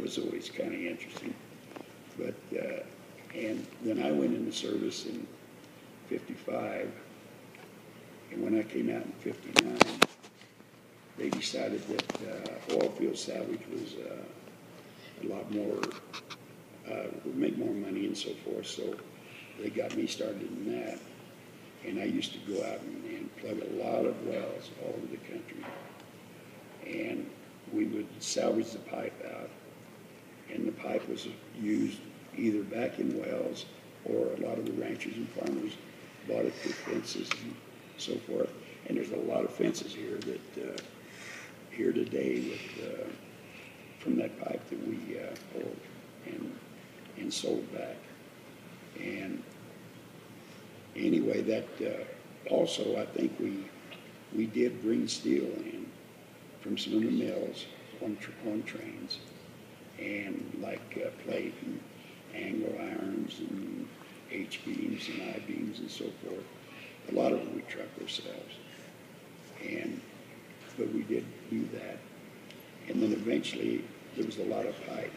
was always kind of interesting. But, and then I went into service in 55, and when I came out in 59, they decided that oil field salvage was a lot more, would make more money and so forth, so they got me started in that. And I used to go out and plug a lot of wells all over the country. And we would salvage the pipe out, and the pipe was used either back in wells, or a lot of the ranchers and farmers bought it for fences and so forth. And there's a lot of fences here that here today with from that pipe that we pulled and sold back. And anyway, that also I think we did bring steel in from some of the mills on trains, and like plate and angle irons and H-beams and I-beams and so forth. A lot of it we trucked ourselves. But we did do that. And then eventually there was a lot of pipe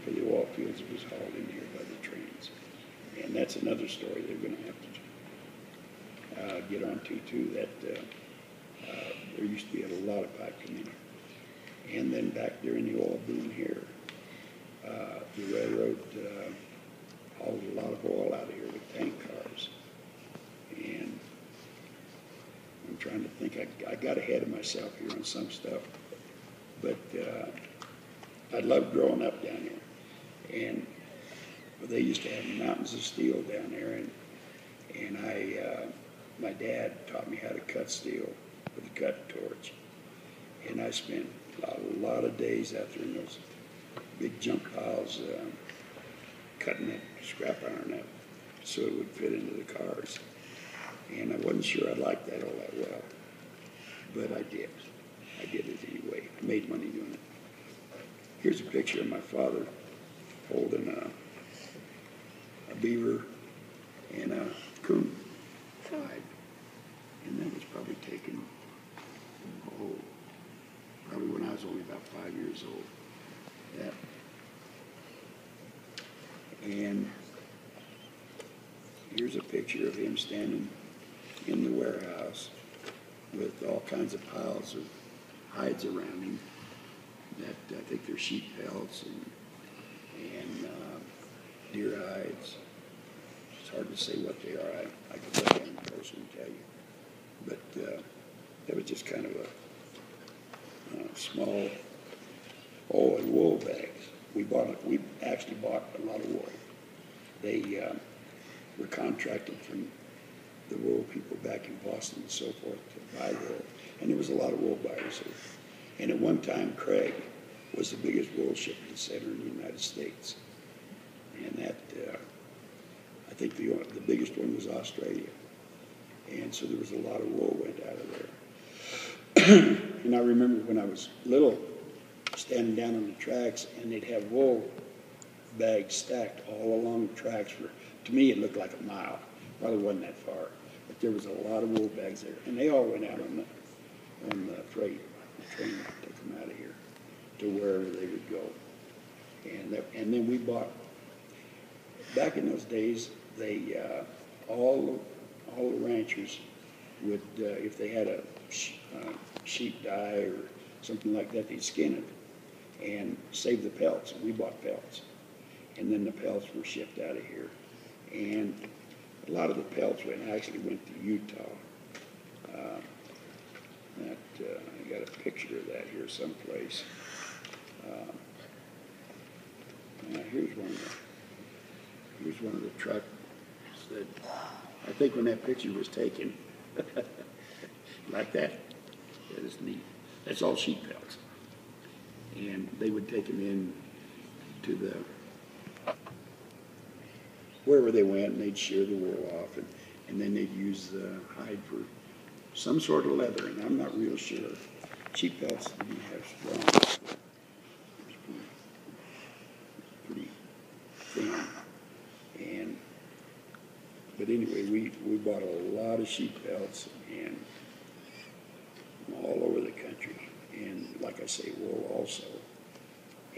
for the oil fields that was hauled in here by the trains. And that's another story they're going to have to get onto too, that there used to be a lot of pipe coming in. And then back during the oil boom here, the railroad hauled a lot of oil out of here with tank cars. And I'm trying to think, I got ahead of myself here on some stuff, but I loved growing up down there. And they used to have mountains of steel down there, and my dad taught me how to cut steel with a cut torch. And I spent a lot of days out there in those big junk piles cutting that scrap iron up so it would fit into the cars. And I wasn't sure I liked that all that well, but I did. I did it anyway. I made money doing it. Here's a picture of my father holding a beaver and a coon hide. And that was probably taken, probably when I was only about 5 years old. That. And here's a picture of him standing in the warehouse with all kinds of piles of hides around him that I think they're sheep pelts and deer hides. It's hard to say what they are. I could look at them closer and tell you. But that was just kind of a small, and wool bags. We actually bought a lot of wool. They were contracted from the wool people back in Boston and so forth to buy wool. And there was a lot of wool buyers here. And at one time, Craig was the biggest wool shipping center in the United States. And that, I think the biggest one was Australia. And so there was a lot of wool went out of there. And I remember when I was little, standing down on the tracks, and they'd have wool bags stacked all along the tracks for, to me, it looked like a mile. Probably wasn't that far. But there was a lot of wool bags there. And they all went out on the freight, the train that took them out of here to wherever they would go. And then we bought, back in those days, they, all the ranchers would, if they had a sheep die or something like that, they'd skin it and save the pelts. We bought pelts. And then the pelts were shipped out of here. And a lot of the pelts actually went to Utah. I got a picture of that here someplace. Here's one of the trucks that, I think when that picture was taken, like that is neat. That's all sheep pelts. And they would take them in to the, wherever they went, and they'd shear the wool off, and then they'd use the hide for some sort of leather, and I'm not real sure. Sheep pelts didn't have strong, pretty thin. But anyway, we bought a lot of sheep pelts and all over the country, and like I say, wool also.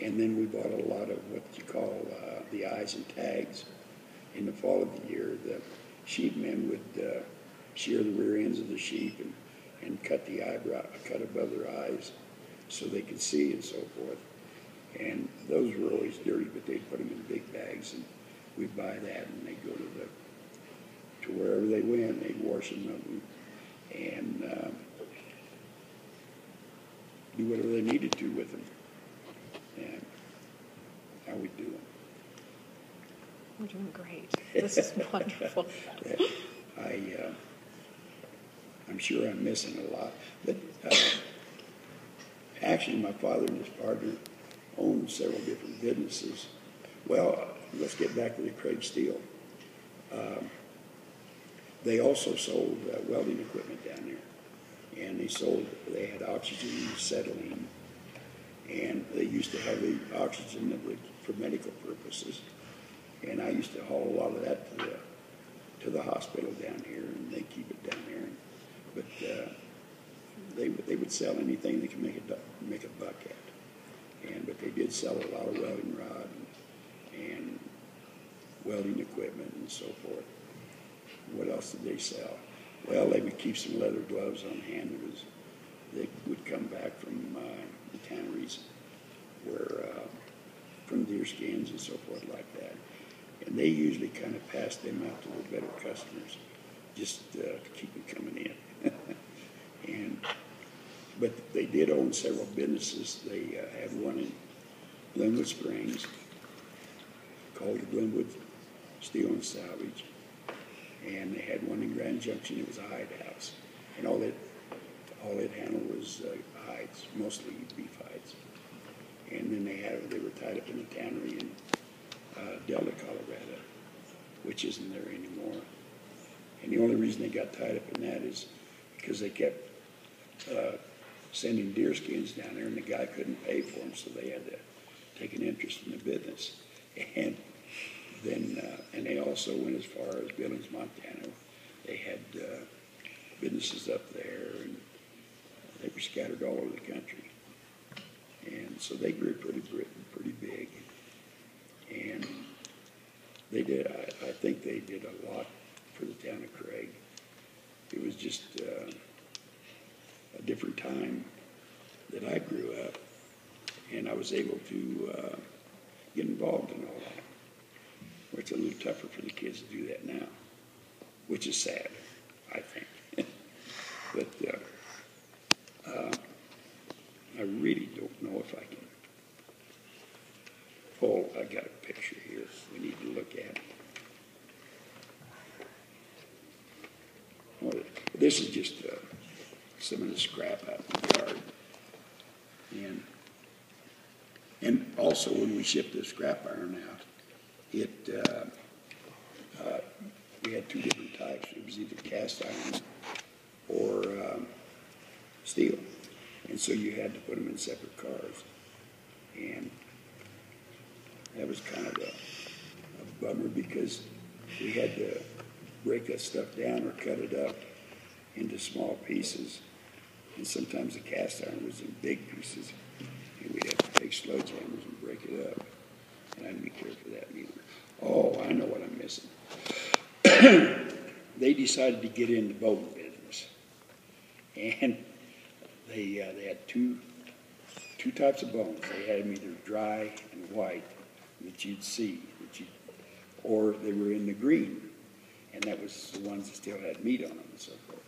And then we bought a lot of what you call the eyes and tags. In the fall of the year, the sheepmen would shear the rear ends of the sheep and cut the cut above their eyes so they could see and so forth. And those were always dirty, but they'd put them in big bags, and we'd buy that, and they'd go to wherever they went, they'd wash them up and do whatever they needed to with them. And how we do them. We're doing great. This is wonderful. I'm sure I'm missing a lot. But actually, my father and his partner owned several different businesses. Well, let's get back to the Craig Steel. They also sold welding equipment down there. And they had oxygen and acetylene. And they used to have the oxygen that was for medical purposes. And I used to haul a lot of that to the hospital down here, and they keep it down there. But they would sell anything they could make a buck at. But they did sell a lot of welding rod and welding equipment and so forth. What else did they sell? Well, they would keep some leather gloves on hand. They would come back from the tanneries from deer skins and so forth like that. And they usually kind of passed them out to the better customers just to keep them coming in. But they did own several businesses. They had one in Glenwood Springs called the Glenwood Steel and Salvage. And they had one in Grand Junction. It was a hide house. And all it handled was hides, mostly beef hides. And then they were tied up in a tannery in Delta, Colorado, which isn't there anymore. And the only reason they got tied up in that is because they kept sending deer skins down there, and the guy couldn't pay for them, so they had to take an interest in the business. And then, and they also went as far as Billings, Montana. They had businesses up there, and they were scattered all over the country. And so they grew pretty big. And they did, I think they did a lot for the town of Craig. It was just a different time that I grew up, and I was able to get involved in all that. Where it's a little tougher for the kids to do that now, which is sad, I think. But I really don't know if I can. Oh, I got a picture here we need to look at. Well, this is just some of the scrap out in the yard. And also when we shipped the scrap iron out, we had two different types. It was either cast iron or steel. And so you had to put them in separate cars. And that was kind of a bummer because we had to break that stuff down or cut it up into small pieces. And sometimes the cast iron was in big pieces. And we'd have to take sledgehammers and break it up. And I didn't care for that either. Oh, I know what I'm missing. They decided to get in the boating business. And they had two types of bones. They had them either dry and white that you'd see, or they were in the green, and that was the ones that still had meat on them and so forth.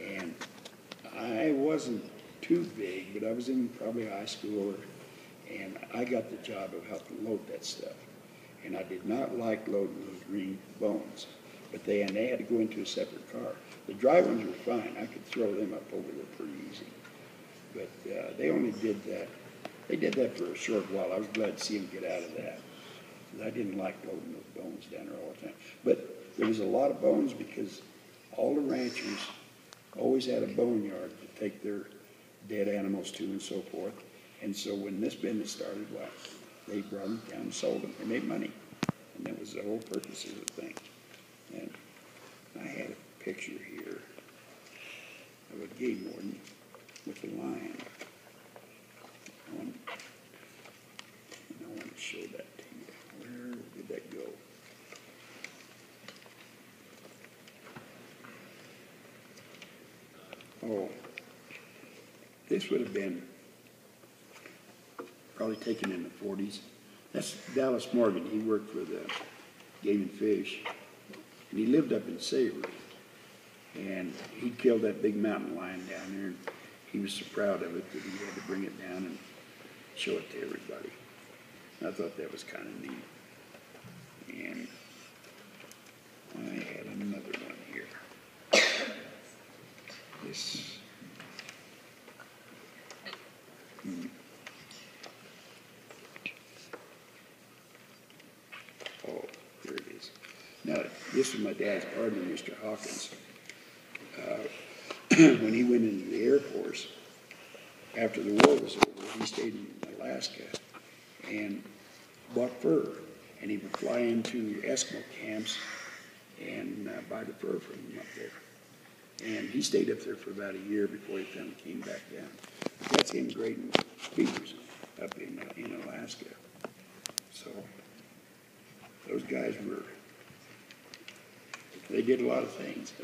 And I wasn't too big, but I was in probably high school, and I got the job of helping load that stuff. And I did not like loading those green bones, but they had to go into a separate car. The dry ones were fine. I could throw them up over there pretty easy. But they only did that. They did that for a short while. I was glad to see them get out of that. I didn't like loading those bones down there all the time. But there was a lot of bones because all the ranchers always had a boneyard to take their dead animals to and so forth. And so when this business started, well, they brought them down and sold them. They made money. And that was the whole purpose of the thing. And I had a picture here of a game warden with a lion Oh, this would have been probably taken in the 40s. That's Dallas Morgan. He worked for the Game and Fish, and he lived up in Savory. And he killed that big mountain lion down there, and he was so proud of it that he had to bring it down and show it to everybody. And I thought that was kind of neat. And I had another one here. This. Oh, here it is. Now, this was my dad's partner, Mr. Hawkins. When he went into the Air Force, after the war was over, he stayed in Alaska and bought fur. And he would fly into Eskimo camps and buy the fur from them up there. And he stayed up there for about a year before he finally came back down. That's him grading beavers up in Alaska. So those guys they did a lot of things.